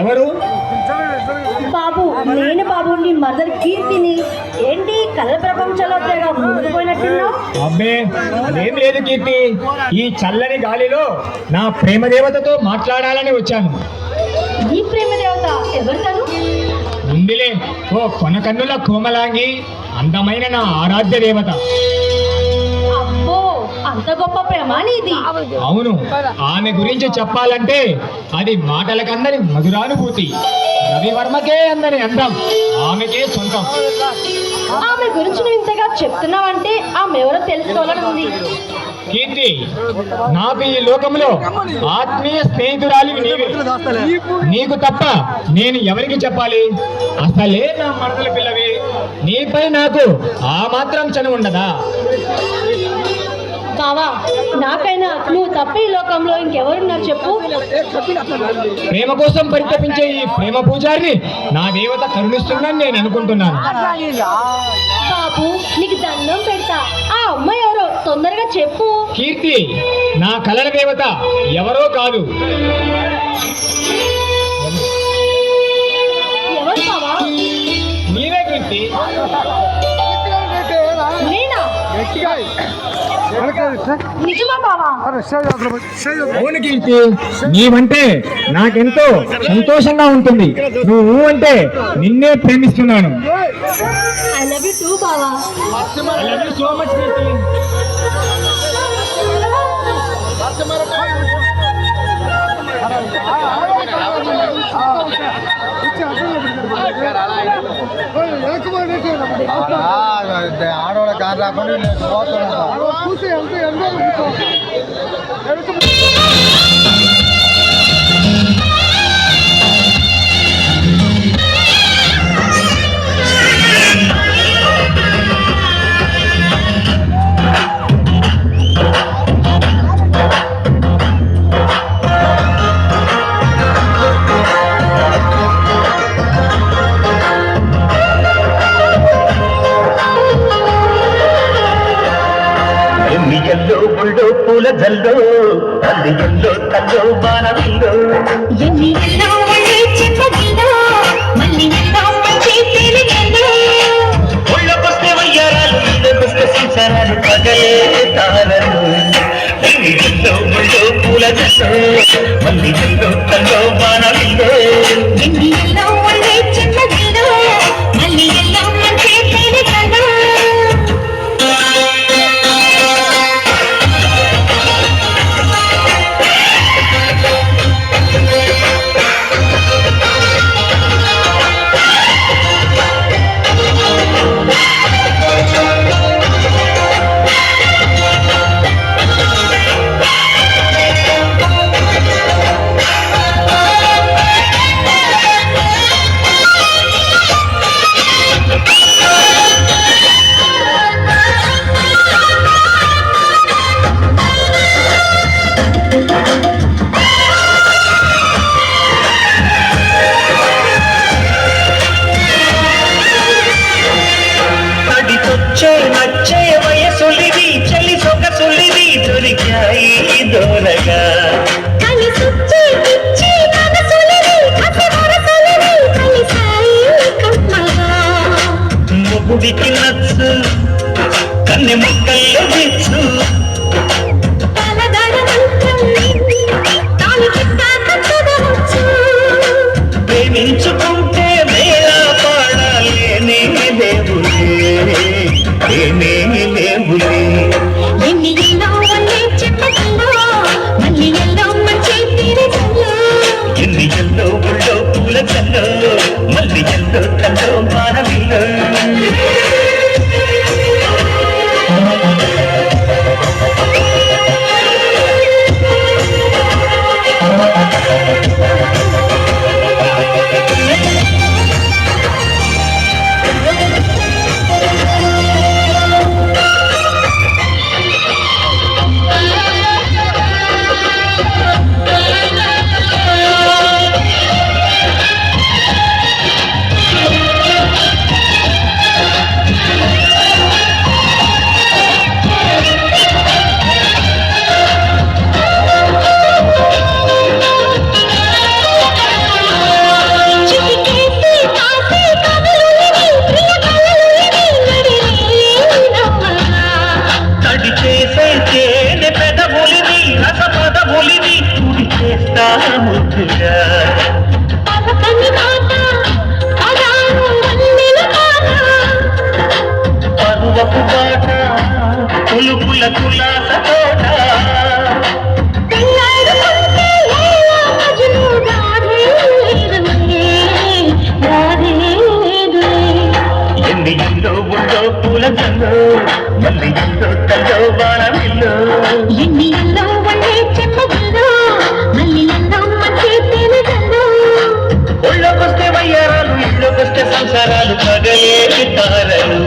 ఎవరు? బాబు, నేను బాబు, నీ మదర్ కీర్తిని. ఏంటి కళల ప్రపంచంలో తెగ మునిగిపోయినట్టున్నావు? అబ్బే అదేం లేదు కీర్తి, ఈ చల్లని గాలిలో నా ప్రేమ దేవతతో మాట్లాడాలని వచ్చాను. ఈ ప్రేమ దేవత ఎవరు తను? ఉందిలే, ఓ కొనకన్నుల కోమలాంగి, అందమైన నా ఆరాధ్య దేవత. అబ్బో, అంత గొప్ప ప్రేమ నీది? అవును, ఆమె గురించి చెప్పాలంటే అది మాటలకందరి మధురానుభూతి. రవివర్మకే అందరి అందం ఆమెకే సొంతం. ఆమె గురించి నువ్వు ఇంతగా చెప్తున్నావంటే ఆమె ఎవరో తెలుసుకోవాలని ఉంది. కీర్తి, నాకు ఈ లోకంలో ఆత్మీయ స్నేహితురాలివి నీవే. నీకు తప్ప నేను ఎవరికి చెప్పాలి? అసలే నా మరదల పిల్లవి, నీపై నాకు ఆ మాత్రం చనువు ఉండదా? బావా, నాకైనా నువ్వు తప్ప ఈ లోకంలో ఇంకెవరున్నారు చెప్పు? ప్రేమ కోసం పరితపించే ఈ ప్రేమ పూజారిని నా దేవత కరుణిస్తుందని నేను అనుకుంటున్నాను. బాబు, నీకు దండం పెడతా, ఆ అమ్మాయి ఎవరో తొందరగా చెప్పు. కీర్తి, నా కలల దేవత ఎవరో కాదు. ఎవరు బావా? నీవే కీర్తి. నేనా? నిజమా బావా? అవును కీర్తి, నీవంటే నాకెంతో సంతోషంగా ఉంటుంది. నువ్వు అంటే నిన్నే ప్రేమిస్తున్నాను. ఐ లవ్ యూ టూ బావా. I love you so much, కీర్తి. ఆడవాళ్ళ కారు రాకుండా పూల జల్లో తల్లి ఎల్లో తల్లో బాణంలో ఎన్ని ఎల్లో మళ్ళీ చెప్పగిల్లో మళ్ళీ ఎల్లో మంచి తెలియల్లో ఒళ్ళకొస్తే వయ్యారాలు ఇళ్ళకొస్తే సంసారాలు పగలే తారలు ఎన్ని ఎల్లో ఒళ్ళో పూల జల్లో మళ్ళీ ఎల్లో తల్లో బాణంలో ఎన్ని ఎల్లో మళ్ళీ చెప్పగిల్లో మళ్ళీ ఎల్లో మంచి తెలియల్లో సోకుగా పలకని మాట పదాలు వన్నెల మాట పరువపు బాట పులుపుల కులాస తోట పెళ్ళాడుకుంటే లైలా మజ్ను రాధే లేదులే రాధే లేదులే ఎన్ని ఎంతో ఉందో పూల జల్లు మళ్ళీ ఎంతో తల్లో బాణమిల్లు ఎన్ని ఎల్లో వండే చెమ్మగిల్లో మళ్ళీ ఎన్నో మంచి తేనెగల్లో ఒళ్ళోకొస్తే వయ్యారాలు ఇళ్ళోకొస్తే సంసారాలు పగలే తారలు